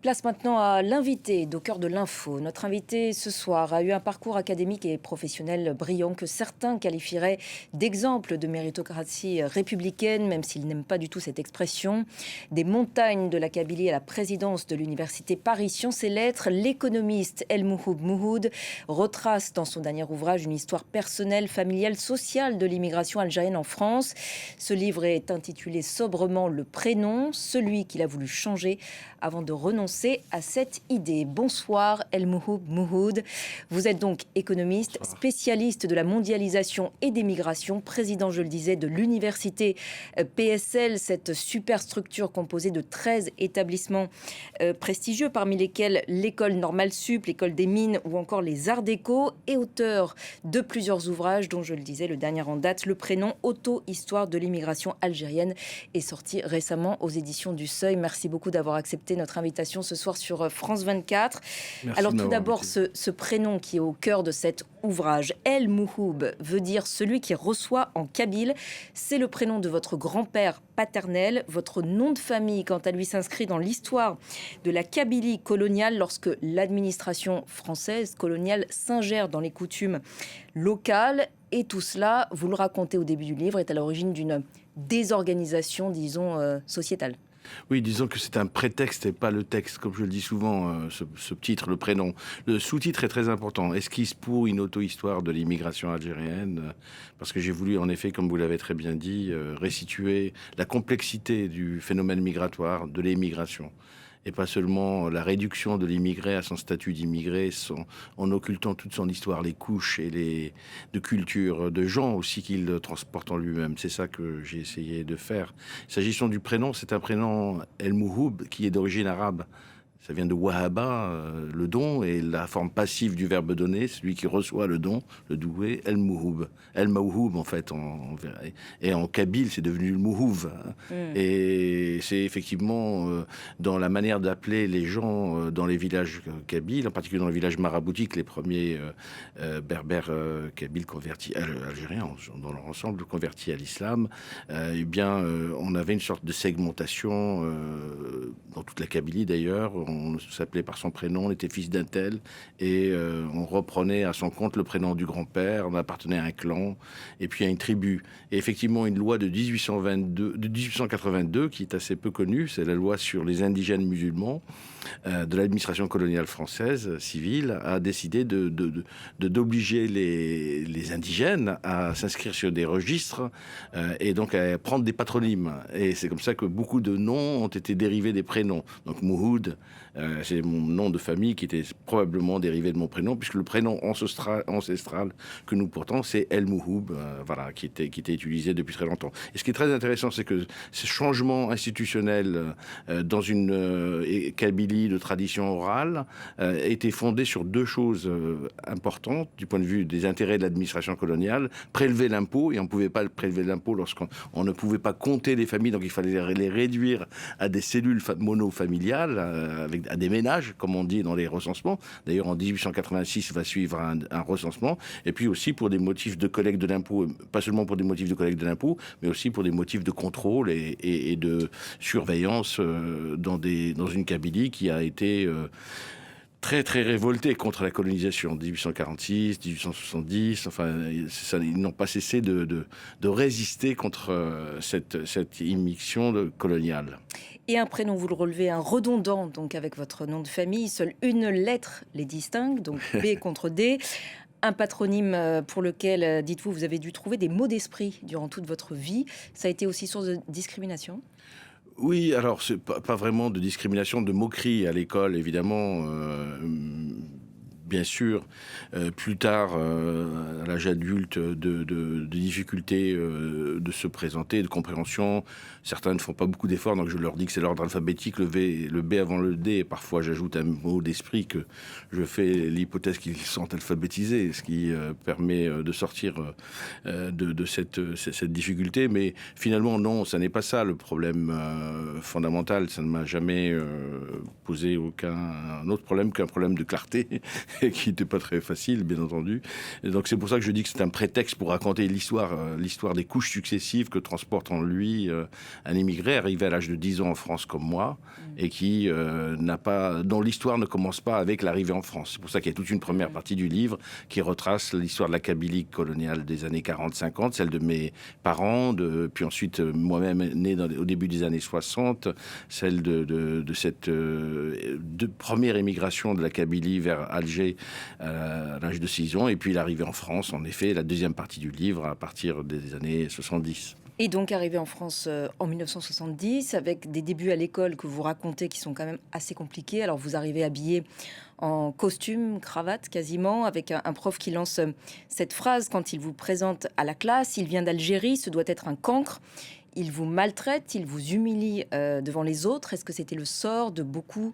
Place maintenant à l'invité au cœur de l'info. Notre invité ce soir a eu un parcours académique et professionnel brillant que certains qualifieraient d'exemple de méritocratie républicaine, même s'ils n'aiment pas du tout cette expression. Des montagnes de la Kabylie à la présidence de l'université Paris Sciences et Lettres, l'économiste El Mouhoub Mouhoud retrace dans son dernier ouvrage une histoire personnelle, familiale, sociale de l'immigration algérienne en France. Ce livre est intitulé sobrement Le prénom, celui qu'il a voulu changer avant de renoncer à cette idée. Bonsoir El Mouhoub Mouhoud. Vous êtes donc économiste, Bonsoir. spécialiste de la mondialisation et des migrations, président, je le disais, de l'université PSL, cette superstructure composée de 13 établissements prestigieux, parmi lesquels l'école normale sup, l'école des mines ou encore les arts déco, et auteur de plusieurs ouvrages dont, je le disais, le dernier en date, Le prénom, auto-histoire de l'immigration algérienne, est sorti récemment aux éditions du Seuil. Merci beaucoup d'avoir accepté notre invitation ce soir sur France 24. Merci Alors de tout m'avoir d'abord, invité. ce prénom qui est au cœur de cet ouvrage, El Mouhoub, veut dire celui qui reçoit en kabyle. C'est le prénom de votre grand-père paternel. Votre nom de famille, quant à lui, s'inscrit dans l'histoire de la Kabylie coloniale lorsque l'administration française coloniale s'ingère dans les coutumes locales. Et tout cela, vous le racontez au début du livre, est à l'origine d'une désorganisation, disons, sociétale. Oui, disons que c'est un prétexte et pas le texte, comme je le dis souvent, ce titre, le prénom. Le sous-titre est très important. Esquisse pour une auto-histoire de l'immigration algérienne, parce que j'ai voulu, en effet, comme vous l'avez très bien dit, restituer la complexité du phénomène migratoire, de l'émigration. Et pas seulement la réduction de l'immigré à son statut d'immigré, en occultant toute son histoire, les couches et de culture, de gens aussi qu'il transporte en lui-même. C'est ça que j'ai essayé de faire. S'agissant du prénom, c'est un prénom El Mouhoub qui est d'origine arabe. Ça vient de Wahaba, le don, et la forme passive du verbe donner, celui qui reçoit le don, le doué, El Mouhoub. El Mouhoub, en fait, et en kabyle, c'est devenu le Mouhouv. Et c'est effectivement dans la manière d'appeler les gens dans les villages kabyles, en particulier dans les villages maraboutiques, les premiers berbères kabyles convertis, algériens, dans leur ensemble, convertis à l'islam, on avait une sorte de segmentation dans toute la Kabylie d'ailleurs. On s'appelait par son prénom, on était fils d'un tel, et on reprenait à son compte le prénom du grand-père, on appartenait à un clan, et puis à une tribu. Et effectivement, une loi de 1882, qui est assez peu connue, c'est la loi sur les indigènes musulmans, de l'administration coloniale française, civile, a décidé d'obliger les indigènes à s'inscrire sur des registres, et donc à prendre des patronymes. Et c'est comme ça que beaucoup de noms ont été dérivés des prénoms. Donc Mouhoud, c'est mon nom de famille qui était probablement dérivé de mon prénom, puisque le prénom ancestral que nous portons, c'est El Mouhoub, qui était utilisé depuis très longtemps. Et ce qui est très intéressant, c'est que ce changement institutionnel dans une Kabylie de tradition orale était fondé sur deux choses importantes du point de vue des intérêts de l'administration coloniale: prélever l'impôt, et on ne pouvait pas prélever l'impôt lorsqu'on ne pouvait pas compter les familles, donc il fallait les réduire à des cellules monofamiliales, à des ménages, comme on dit dans les recensements. D'ailleurs, en 1886 va suivre un recensement, et puis aussi pour des motifs de collecte de l'impôt, pas seulement pour des motifs de collecte de l'impôt, mais aussi pour des motifs de contrôle et de surveillance dans une Kabylie qui a été très très révoltés contre la colonisation, 1846, 1870, ils n'ont pas cessé de résister contre cette immixtion coloniale. Et un prénom, vous le relevez, un redondant, donc avec votre nom de famille. Seule une lettre les distingue, donc B contre D. Un patronyme pour lequel, dites-vous, vous avez dû trouver des mots d'esprit durant toute votre vie. Ça a été aussi source de discrimination ? Oui, alors c'est pas vraiment de discrimination, de moquerie à l'école, évidemment. Bien sûr, plus tard, à l'âge adulte, de difficultés de se présenter, de compréhension. Certains ne font pas beaucoup d'efforts, donc je leur dis que c'est l'ordre alphabétique, le B avant le D. Et parfois, j'ajoute un mot d'esprit que je fais l'hypothèse qu'ils sont alphabétisés, ce qui permet de sortir de cette difficulté. Mais finalement, non, ça n'est pas ça le problème fondamental. Ça ne m'a jamais posé aucun autre problème qu'un problème de clarté. et qui n'était pas très facile, bien entendu. Et donc c'est pour ça que je dis que c'est un prétexte pour raconter l'histoire des couches successives que transporte en lui un immigré arrivé à l'âge de 10 ans en France comme moi, et qui dont l'histoire ne commence pas avec l'arrivée en France. C'est pour ça qu'il y a toute une première partie du livre qui retrace l'histoire de la Kabylie coloniale des années 40-50, celle de mes parents, puis ensuite moi-même né au début des années 60, celle de cette première émigration de la Kabylie vers Alger à l'âge de 6 ans, et puis l'arrivée en France, en effet, la deuxième partie du livre à partir des années 70. Et donc arrivé en France en 1970, avec des débuts à l'école que vous racontez qui sont quand même assez compliqués. Alors vous arrivez habillé en costume, cravate quasiment, avec un prof qui lance cette phrase quand il vous présente à la classe: il vient d'Algérie, ce doit être un cancre. Il vous maltraite, il vous humilie devant les autres. Est-ce que c'était le sort de beaucoup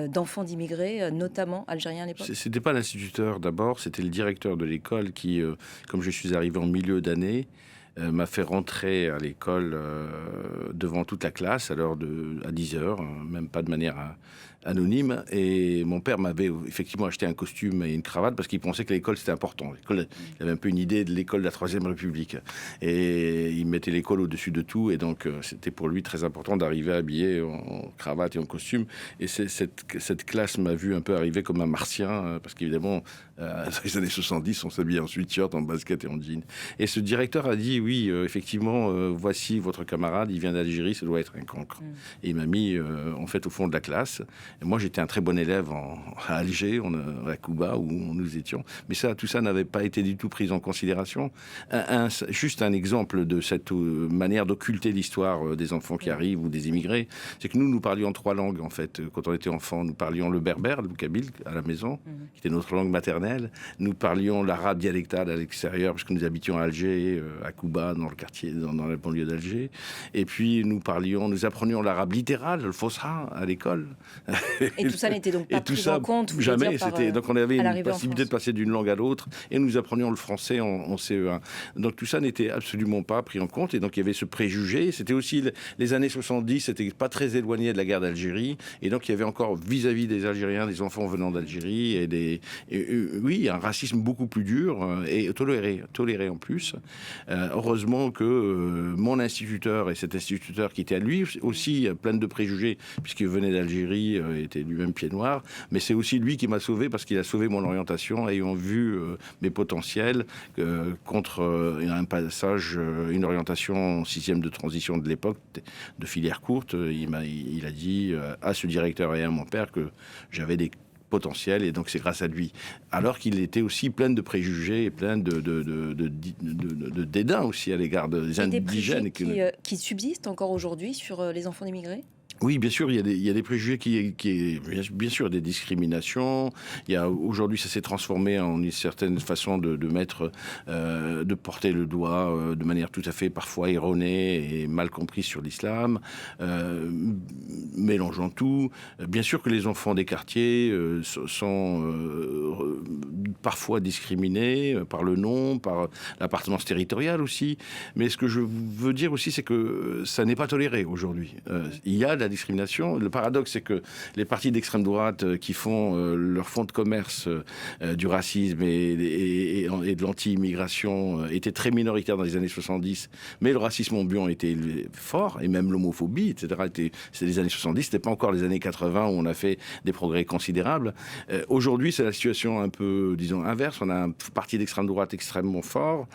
d'enfants d'immigrés, notamment algériens à l'époque? C'était pas l'instituteur d'abord, c'était le directeur de l'école qui, comme je suis arrivé en milieu d'année, m'a fait rentrer à l'école devant toute la classe à 10 heures, même pas de manière anonyme. Et mon père m'avait effectivement acheté un costume et une cravate parce qu'il pensait que l'école c'était important. Il avait un peu une idée de l'école de la Troisième République. Et il mettait l'école au-dessus de tout. Et donc c'était pour lui très important d'arriver habillé en cravate et en costume. Et cette classe m'a vu un peu arriver comme un martien, parce qu'évidemment, dans les années 70, on s'habillait en sweatshirt, en basket et en jean. Et ce directeur a dit: oui, effectivement, voici votre camarade, il vient d'Algérie, ça doit être un cancre. Et il m'a mis en fait au fond de la classe. Et moi, j'étais un très bon élève à Alger, à Cuba, où nous étions. Mais tout ça n'avait pas été du tout pris en considération. Juste un exemple de cette manière d'occulter l'histoire des enfants qui arrivent ou des immigrés, c'est que nous parlions 3 langues, en fait. Quand on était enfant, nous parlions le berbère, le kabyle, à la maison, qui était notre langue maternelle. Nous parlions l'arabe dialectal à l'extérieur, parce que nous habitions à Alger, à Cuba, dans le quartier, dans la banlieue d'Alger. Et puis, nous apprenions l'arabe littéral, le fosra, à l'école. Et tout ça n'était donc pas pris en compte, jamais. Donc on avait une possibilité de France. passer d'une langue à l'autre, et nous apprenions le français en CE1. Donc tout ça n'était absolument pas pris en compte, et donc il y avait ce préjugé. C'était aussi les années 70, c'était pas très éloigné de la guerre d'Algérie, et donc il y avait encore vis-à-vis des Algériens, des enfants venant d'Algérie, oui, un racisme beaucoup plus dur et toléré en plus. Heureusement que mon instituteur, et cet instituteur qui était à lui aussi plein de préjugés, puisqu'il venait d'Algérie, était lui-même pied noir, mais c'est aussi lui qui m'a sauvé, parce qu'il a sauvé mon orientation, ayant vu mes potentiels contre un passage, une orientation 6e de transition de l'époque, de filière courte. Il a dit à ce directeur et à mon père que j'avais des potentiel, et donc c'est grâce à lui. Alors qu'il était aussi plein de préjugés et plein de dédain aussi à l'égard des indigènes. Qui subsistent encore aujourd'hui sur les enfants d'immigrés? Oui, bien sûr, il y a des préjugés bien sûr, des discriminations. Aujourd'hui, ça s'est transformé en une certaine façon de porter le doigt de manière tout à fait parfois erronée et mal comprise sur l'islam, mélangeant tout. Bien sûr que les enfants des quartiers sont parfois discriminés par le nom, par l'appartenance territoriale aussi. Mais ce que je veux dire aussi, c'est que ça n'est pas toléré aujourd'hui. Il y a de la discrimination. Le paradoxe, c'est que les partis d'extrême droite qui font leur fonds de commerce du racisme et de l'anti-immigration étaient très minoritaires dans les années 70, mais le racisme ambiant était fort, et même l'homophobie, etc. C'est les années 70, c'était pas encore les années 80 où on a fait des progrès considérables. Aujourd'hui, c'est la situation un peu, disons, inverse. On a un parti d'extrême droite extrêmement fort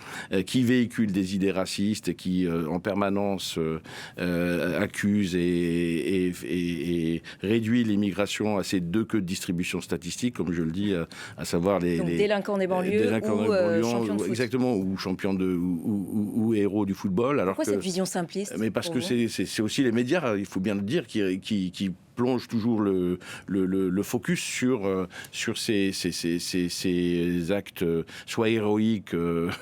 qui véhicule des idées racistes, qui en permanence accuse et réduit l'immigration à ces 2 queues de distribution statistique, comme je le dis, à savoir les délinquants des banlieues ou champions de foot. Exactement, ou champions ou héros du football. Pourquoi cette vision simpliste? Mais parce que c'est aussi les médias, il faut bien le dire, qui plonge toujours le focus sur ces actes soit héroïques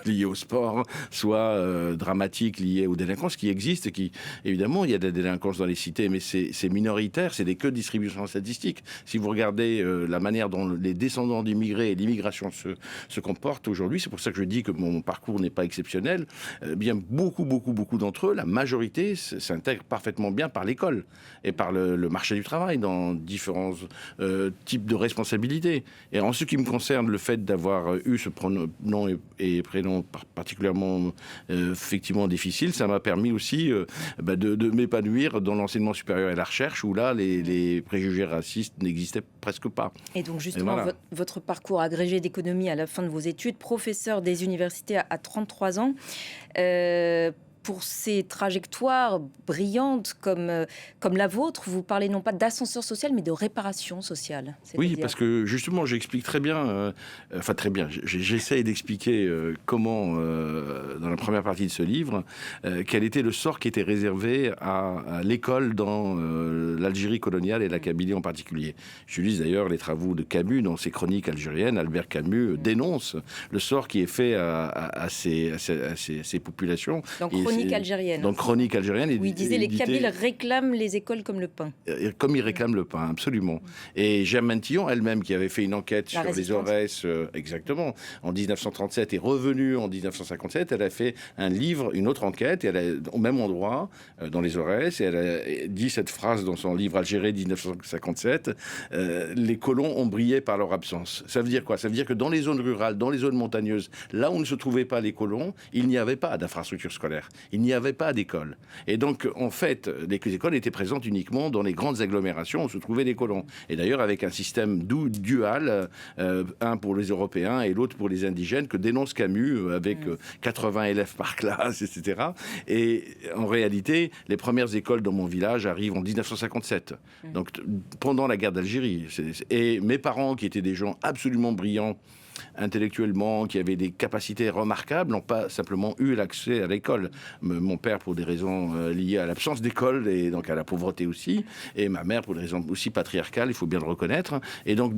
liés au sport, soit dramatiques liés aux délinquances qui existent, et qui, évidemment, il y a des délinquances dans les cités, mais c'est minoritaire, c'est des queues de distribution statistique. Si vous regardez la manière dont les descendants d'immigrés et l'immigration se comportent aujourd'hui, c'est pour ça que je dis que mon parcours n'est pas exceptionnel, bien beaucoup d'entre eux, la majorité, s'intègrent parfaitement bien par l'école et par le marché du travail, dans différents types de responsabilités. Et en ce qui me concerne, le fait d'avoir eu ce nom et prénom particulièrement effectivement difficile, ça m'a permis aussi de m'épanouir dans l'enseignement supérieur et la recherche, où là, les préjugés racistes n'existaient presque pas. Et donc justement, voilà. Votre parcours agrégé d'économie à la fin de vos études, professeur des universités à 33 ans, pour ces trajectoires brillantes comme la vôtre, vous parlez non pas d'ascenseur social, mais de réparation sociale. Oui, parce que justement, j'explique très bien, j'essaie d'expliquer comment, dans la première partie de ce livre, quel était le sort qui était réservé à l'école dans l'Algérie coloniale et la Kabylie en particulier. J'utilise d'ailleurs les travaux de Camus dans ses chroniques algériennes. Albert Camus dénonce le sort qui est fait à ces populations. Donc, algérienne. Donc, chronique algérienne. Oui, il disait les Kabyles réclament les écoles comme le pain. Comme ils réclament le pain, absolument. Et Germaine Tillon, elle-même, qui avait fait une enquête sur les Aurès, exactement, en 1937, est revenue en 1957, elle a fait un livre, une autre enquête, et elle a, au même endroit, dans les Aurès, et elle a dit cette phrase dans son livre Algérie 1957, les colons ont brillé par leur absence. Ça veut dire quoi? Ça veut dire que dans les zones rurales, dans les zones montagneuses, là où ne se trouvaient pas les colons, il n'y avait pas d'infrastructure scolaire. Il n'y avait pas d'école. Et donc, en fait, les écoles étaient présentes uniquement dans les grandes agglomérations où se trouvaient les colons. Et d'ailleurs, avec un système dual, un pour les Européens et l'autre pour les indigènes, que dénonce Camus, avec 80 élèves par classe, etc. Et en réalité, les premières écoles dans mon village arrivent en 1957. Donc, pendant la guerre d'Algérie. Et mes parents, qui étaient des gens absolument brillants, intellectuellement, qui avaient des capacités remarquables, n'ont pas simplement eu l'accès à l'école. Mon père, pour des raisons liées à l'absence d'école et donc à la pauvreté aussi, et ma mère, pour des raisons aussi patriarcales, il faut bien le reconnaître. Et donc,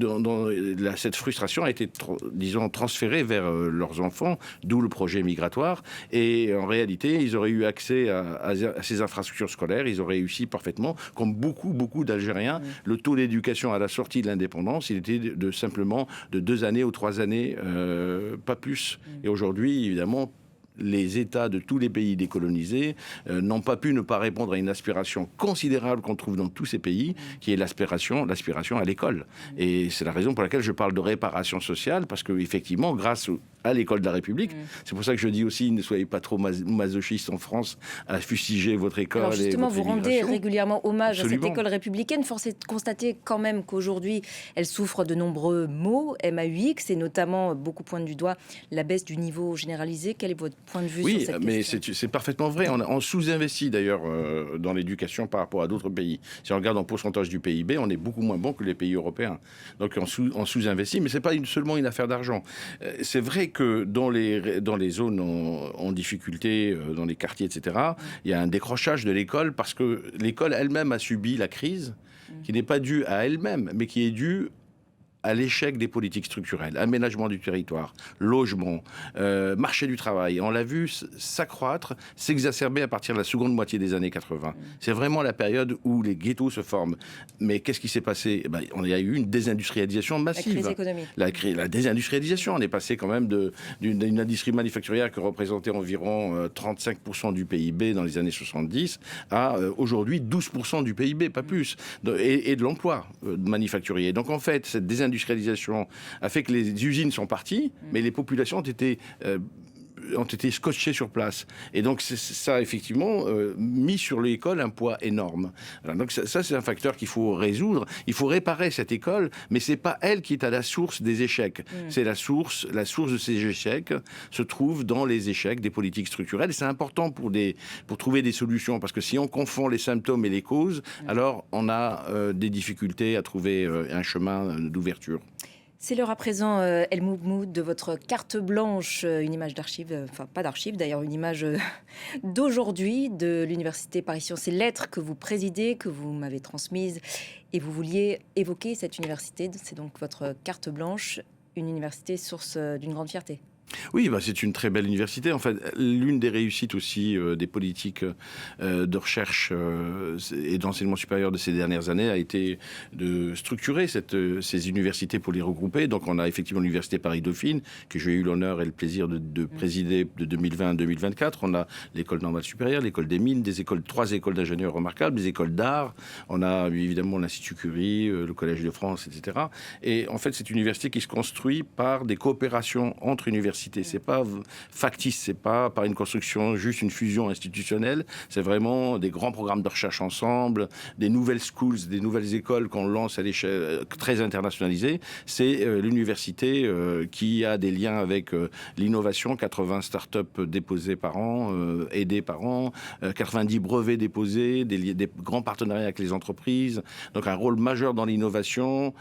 cette frustration a été, disons, transférée vers leurs enfants, d'où le projet migratoire. Et en réalité, ils auraient eu accès à ces infrastructures scolaires, ils auraient réussi parfaitement, comme beaucoup d'Algériens. Le taux d'éducation à la sortie de l'indépendance, il était simplement de 2 années ou 3 années, pas plus. Et aujourd'hui, évidemment, les États de tous les pays décolonisés n'ont pas pu ne pas répondre à une aspiration considérable qu'on trouve dans tous ces pays, qui est l'aspiration à l'école. Et c'est la raison pour laquelle je parle de réparation sociale, parce qu'effectivement, grâce à l'école de la République, c'est pour ça que je dis aussi, ne soyez pas trop masochistes en France à fustiger votre école. Alors justement, et votre vous rendez régulièrement hommage à cette école républicaine. Force est de constater quand même qu'aujourd'hui, elle souffre de nombreux maux, MAUX, et notamment, beaucoup pointent du doigt la baisse du niveau généralisé. Quel est votre point de vue sur cette question? Oui, mais c'est parfaitement vrai. On sous-investit d'ailleurs dans l'éducation par rapport à d'autres pays. Si on regarde en pourcentage du PIB, on est beaucoup moins bon que les pays européens. Donc on sous-investit, mais c'est pas seulement une affaire d'argent. C'est vrai que dans les zones en difficulté, dans les quartiers, etc., il y a un décrochage de l'école parce que l'école elle-même a subi la crise, qui n'est pas due à elle-même, mais qui est due à l'échec des politiques structurelles, aménagement du territoire, logement, marché du travail. On l'a vu s'accroître, s'exacerber à partir de la seconde moitié des années 80. C'est vraiment la période où les ghettos se forment. Mais qu'est-ce qui s'est passé? On a eu une désindustrialisation massive. La crise économique. La désindustrialisation. On est passé quand même d'une industrie manufacturière qui représentait environ 35% du PIB dans les années 70 à aujourd'hui 12% du PIB, pas plus, et de l'emploi manufacturier. Donc en fait, cette désindustrialisation a fait que les usines sont parties, mais les populations ont été scotchées sur place. Et donc, ça a effectivement mis sur l'école un poids énorme. Alors, donc, ça, c'est un facteur qu'il faut résoudre. Il faut réparer cette école, mais c'est pas elle qui est à la source des échecs. C'est la source de ces échecs se trouve dans les échecs des politiques structurelles. Et c'est important pour trouver des solutions, parce que si on confond les symptômes et les causes, alors on a des difficultés à trouver un chemin d'ouverture. C'est l'heure à présent, El Moumoud, de votre carte blanche, une image d'archive, enfin pas d'archive d'ailleurs, une image d'aujourd'hui de l'Université Paris Sciences et Lettres que vous présidez, que vous m'avez transmise, et vous vouliez évoquer cette université. C'est donc votre carte blanche, une université source d'une grande fierté. Oui, c'est une très belle université. En fait, l'une des réussites aussi des politiques de recherche et d'enseignement supérieur de ces dernières années a été de structurer ces universités pour les regrouper. Donc, on a effectivement l'université Paris-Dauphine, que j'ai eu l'honneur et le plaisir de présider de 2020 à 2024. On a l'école normale supérieure, l'école des mines, trois écoles d'ingénieurs remarquables, des écoles d'art. On a évidemment l'Institut Curie, le Collège de France, etc. Et en fait, c'est une université qui se construit par des coopérations entre universités. C'est pas factice, c'est pas par une construction, juste une fusion institutionnelle. C'est vraiment des grands programmes de recherche ensemble, des nouvelles schools, des nouvelles écoles qu'on lance à l'échelle très internationalisée. C'est l'université qui a des liens avec l'innovation, 80 startups déposées par an, aidées par an, 90 brevets déposés, des grands partenariats avec les entreprises. Donc un rôle majeur dans l'innovation,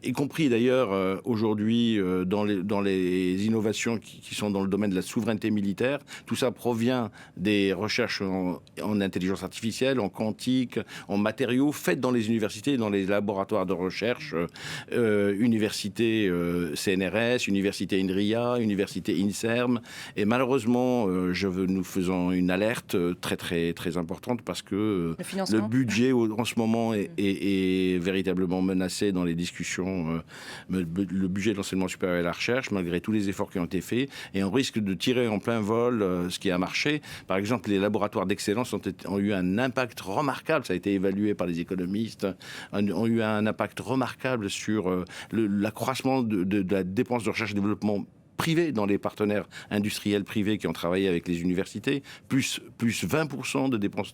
y compris d'ailleurs aujourd'hui dans les innovations qui sont dans le domaine de la souveraineté militaire. Tout ça provient des recherches en intelligence artificielle, en quantique, en matériaux, faites dans les universités, dans les laboratoires de recherche, université CNRS, université INRIA, université INSERM. Et malheureusement, nous faisons une alerte très, très, très importante parce que le budget en ce moment est véritablement menacé dans les discussions. Le budget de l'enseignement supérieur et la recherche, malgré tous les efforts qui ont été faits, et on risque de tirer en plein vol ce qui a marché. Par exemple, les laboratoires d'excellence ont eu un impact remarquable, ça a été évalué par les économistes, ont eu un impact remarquable sur l'accroissement de la dépense de recherche et développement privés, dans les partenaires industriels privés qui ont travaillé avec les universités, plus 20% de dépenses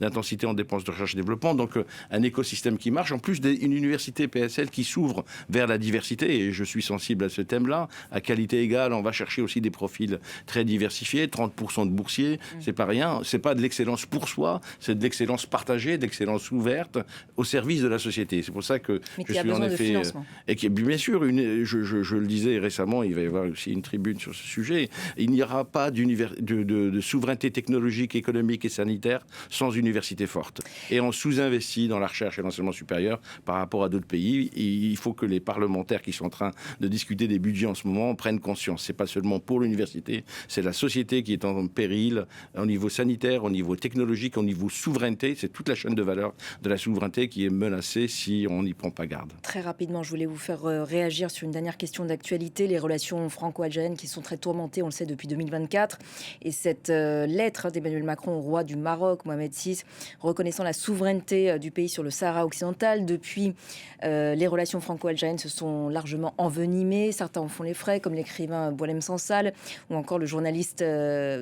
d'intensité en dépenses de recherche et développement. Donc un écosystème qui marche, en plus d'une université PSL qui s'ouvre vers la diversité, et je suis sensible à ce thème-là. À qualité égale, on va chercher aussi des profils très diversifiés, 30% de boursiers, c'est pas rien, c'est pas de l'excellence pour soi, c'est de l'excellence partagée, de l'excellence ouverte au service de la société. C'est pour ça que je suis en effet... Et qui, bien sûr, je le disais récemment, il va y avoir aussi une tribune sur ce sujet. Il n'y aura pas de souveraineté technologique, économique et sanitaire sans université forte. Et on sous-investit dans la recherche et l'enseignement supérieur par rapport à d'autres pays. Et il faut que les parlementaires qui sont en train de discuter des budgets en ce moment prennent conscience. C'est pas seulement pour l'université, c'est la société qui est en péril au niveau sanitaire, au niveau technologique, au niveau souveraineté. C'est toute la chaîne de valeur de la souveraineté qui est menacée si on n'y prend pas garde. Très rapidement, je voulais vous faire réagir sur une dernière question d'actualité, les relations franco-algériennes qui sont très tourmentées, on le sait, depuis 2024. Et cette lettre d'Emmanuel Macron au roi du Maroc, Mohamed VI, reconnaissant la souveraineté du pays sur le Sahara occidental. Depuis, les relations franco-algériennes se sont largement envenimées. Certains en font les frais, comme l'écrivain Boualem Sansal ou encore le journaliste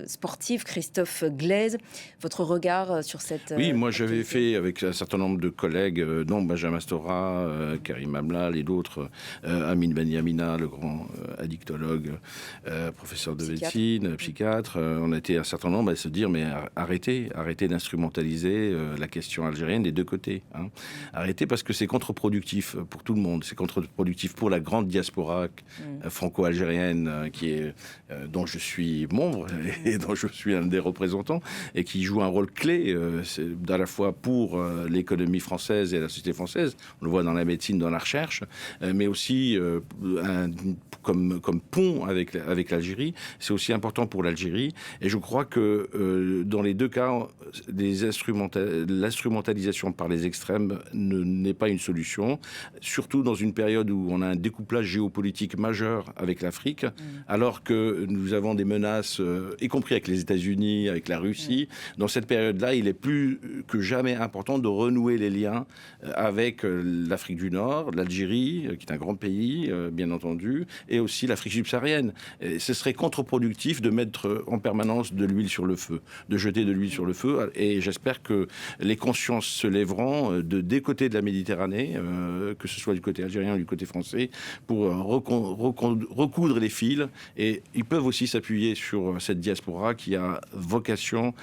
sportif Christophe Glaise. Votre regard sur cette... Oui, moi j'avais fait avec un certain nombre de collègues, dont Benjamin Stora, Karim Amlal et d'autres, Amin Benyamina, le grand addictologue, professeur de médecine, psychiatre. On a été un certain nombre à se dire, mais arrêtez d'instrumentaliser la question algérienne des deux côtés. Hein. Arrêtez, parce que c'est contre-productif pour tout le monde. C'est contre-productif pour la grande diaspora franco-algérienne dont je suis membre et dont je suis un des représentants, et qui joue un rôle clé à la fois pour l'économie française et la société française. On le voit dans la médecine, dans la recherche, mais aussi comme pont avec l'Algérie. C'est aussi important pour l'Algérie. Et je crois que dans les deux cas, l'instrumentalisation par les extrêmes n'est pas une solution, surtout dans une période où on a un découplage géopolitique majeur avec l'Afrique, alors que nous avons des menaces, y compris avec les États-Unis, avec la Russie. Dans cette période-là, il est plus que jamais important de renouer les liens avec l'Afrique du Nord, l'Algérie, qui est un grand pays, bien entendu, et aussi l'Afrique subsaharienne. Et ce serait contre-productif de mettre en permanence de l'huile sur le feu, de jeter de l'huile sur le feu. Et j'espère que les consciences se lèveront des côtés de la Méditerranée, que ce soit du côté algérien ou du côté français, pour recoudre les fils. Et ils peuvent aussi s'appuyer sur cette diaspora qui a vocation,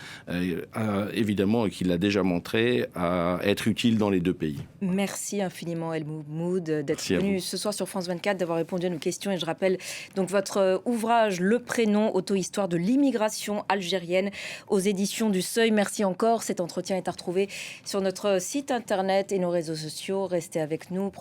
évidemment, et qui l'a déjà montré, à être utile dans les deux pays. Merci infiniment, El Moumoud, d'être venu ce soir sur France 24, d'avoir répondu à nos questions. Et je rappelle donc votre ouvrage Le Prénom, auto-histoire de l'immigration algérienne, aux éditions du Seuil. Merci encore. Cet entretien est à retrouver sur notre site internet et nos réseaux sociaux. Restez avec nous.